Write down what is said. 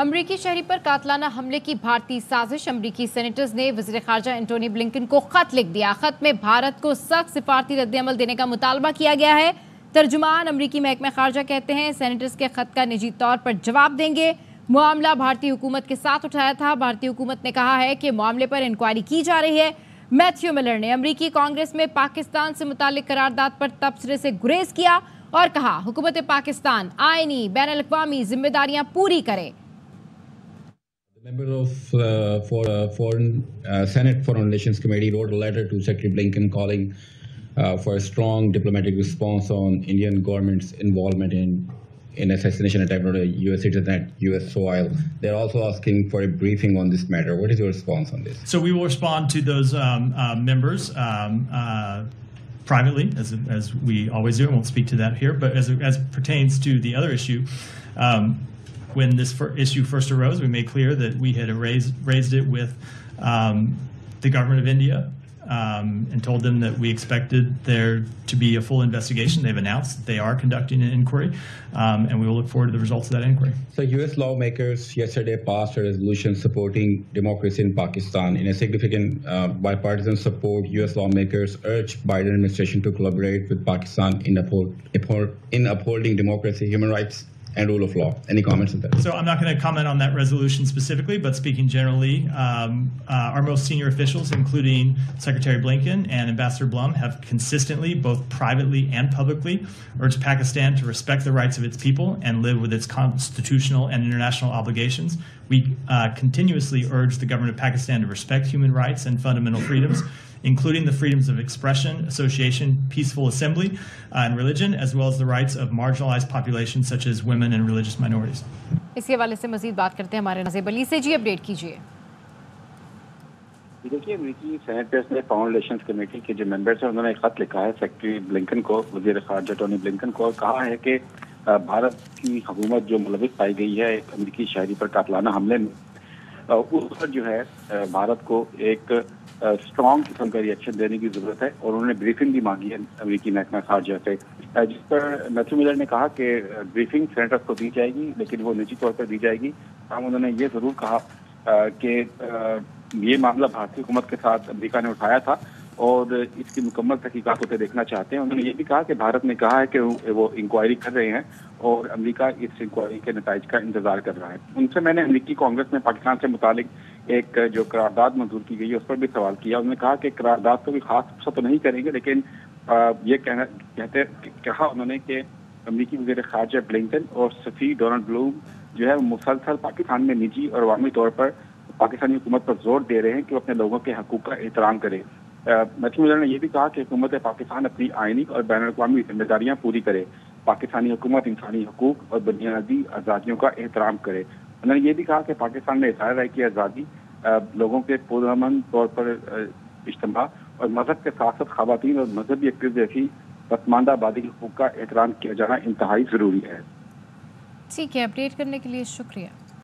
امریکی شہری پر قاتلانہ حملے کی بھارتی سازش۔ امریکی سینیٹرز نے وزیر خارجہ اینٹونی بلنکن کو خط لکھ دیا۔ خط میں بھارت کو سخت سفارتی رد عمل دینے کا مطالبہ کیا گیا ہے۔ ترجمان امریکی محکمہ خارجہ کہتے ہیں سینیٹرز کے خط کا نجی طور پر جواب دیں گے۔ معاملہ بھارتی حکومت کے ساتھ اٹھایا تھا۔ بھارتی حکومت نے کہا ہے کہ معاملے پر انکوائری کی جا رہی ہے۔ میتھیو ملر نے امریکی کانگریس میں پاکستان سے متعلق قرارداد پر تبصرے سے گریز کیا اور کہا حکومت پاکستان آئینی بین الاقوامی ذمہ داریاں پوری کرے۔ The member of Senate Foreign Relations Committee wrote a letter to Secretary Blinken calling for a strong diplomatic response on Indian government's involvement in assassination attempt on a U.S. citizen at U.S. soil. They're also asking for a briefing on this matter. What is your response on this? So we will respond to those members privately, as we always do, and we'll speak to that here. But as pertains to the other issue, when this issue first arose, we made clear that we had raised it with the government of India and told them that we expected there to be a full investigation. They've announced that they are conducting an inquiry, and we will look forward to the results of that inquiry. So U.S. lawmakers yesterday passed a resolution supporting democracy in Pakistan. In a significant bipartisan support, U.S. lawmakers urged Biden administration to collaborate with Pakistan in upholding democracy, human rights, and rule of law. Any comments on that? So I'm not going to comment on that resolution specifically, but speaking generally, our most senior officials, including Secretary Blinken and Ambassador Blum, have consistently, both privately and publicly, urged Pakistan to respect the rights of its people and live with its constitutional and international obligations. We continuously urge the government of Pakistan to respect human rights and fundamental freedoms, including the freedoms of expression, association, peaceful assembly, and religion, as well as the rights of marginalized populations such as women and religious minorities. اس کے حوالے سے مزید بات کرتے ہیں ہمارے ناظر علی سے۔ جی اپڈیٹ کیجیے۔ دیکھیے امریکی سینیٹرز نے فارن ریلیشنز کمیٹی کے جو ممبرس ہیں انہوں نے ایک خط لکھا ہے سیکرٹری بلنکن کو، وزیر خارجہ ٹونی بلنکن کو، اور کہا ہے کہ بھارت کی حکومت جو ملوث پائی گئی ہے ایک امریکی شہری پر قاتلانہ حملے میں، اس پر جو ہے بھارت کو ایک اسٹرانگ قسم کا ریئیکشن دینے کی ضرورت ہے، اور انہوں نے بریفنگ بھی مانگی ہے امریکی محکمہ خارجہ سے، جس پر میتھیو ملر نے کہا کہ بریفنگ سینیٹرز کو دی جائے گی لیکن وہ نجی طور پر دی جائے گی۔ انہوں نے یہ ضرور کہا کہ یہ معاملہ بھارتی حکومت کے ساتھ امریکہ نے اٹھایا تھا اور اس کی مکمل تحقیقات ہوتے دیکھنا چاہتے ہیں۔ انہوں نے یہ بھی کہا کہ بھارت نے کہا ہے کہ وہ انکوائری کر رہے ہیں اور امریکہ اس انکوائری کے نتائج کا انتظار کر رہا ہے۔ ان سے میں نے امریکی کانگریس میں پاکستان سے متعلق ایک جو قرارداد منظور کی گئی ہے اس پر بھی سوال کیا۔ انہوں نے کہا کہ قرارداد کو بھی خاص طور پر نہیں کریں گے، لیکن یہ کہا انہوں نے کہ امریکی وزیر خارجہ بلنکن اور سفیر ڈونلڈ بلوم جو ہے مسلسل پاکستان میں نجی اور عوامی طور پر پاکستانی حکومت پر زور دے رہے ہیں کہ وہ اپنے لوگوں کے حقوق کا احترام کرے۔ میتھیو ملر نے یہ بھی کہا کہ حکومت پاکستان اپنی آئینی اور بین الاقوامی ذمہ داریاں پوری کرے، پاکستانی حکومت انسانی حقوق اور بنیادی آزادیوں کا احترام کرے۔ انہوں نے یہ بھی کہا کہ پاکستان میں اظہار رائے کی آزادی، لوگوں کے پرامن طور پر اجتماع اور مذہب کے ساتھ ساتھ خواتین اور مذہبی اقلیت جیسی پسماندہ آبادی کے حقوق کا احترام کیا جانا انتہائی ضروری ہے۔ ٹھیک ہے، اپڈیٹ کرنے کے لیے شکریہ۔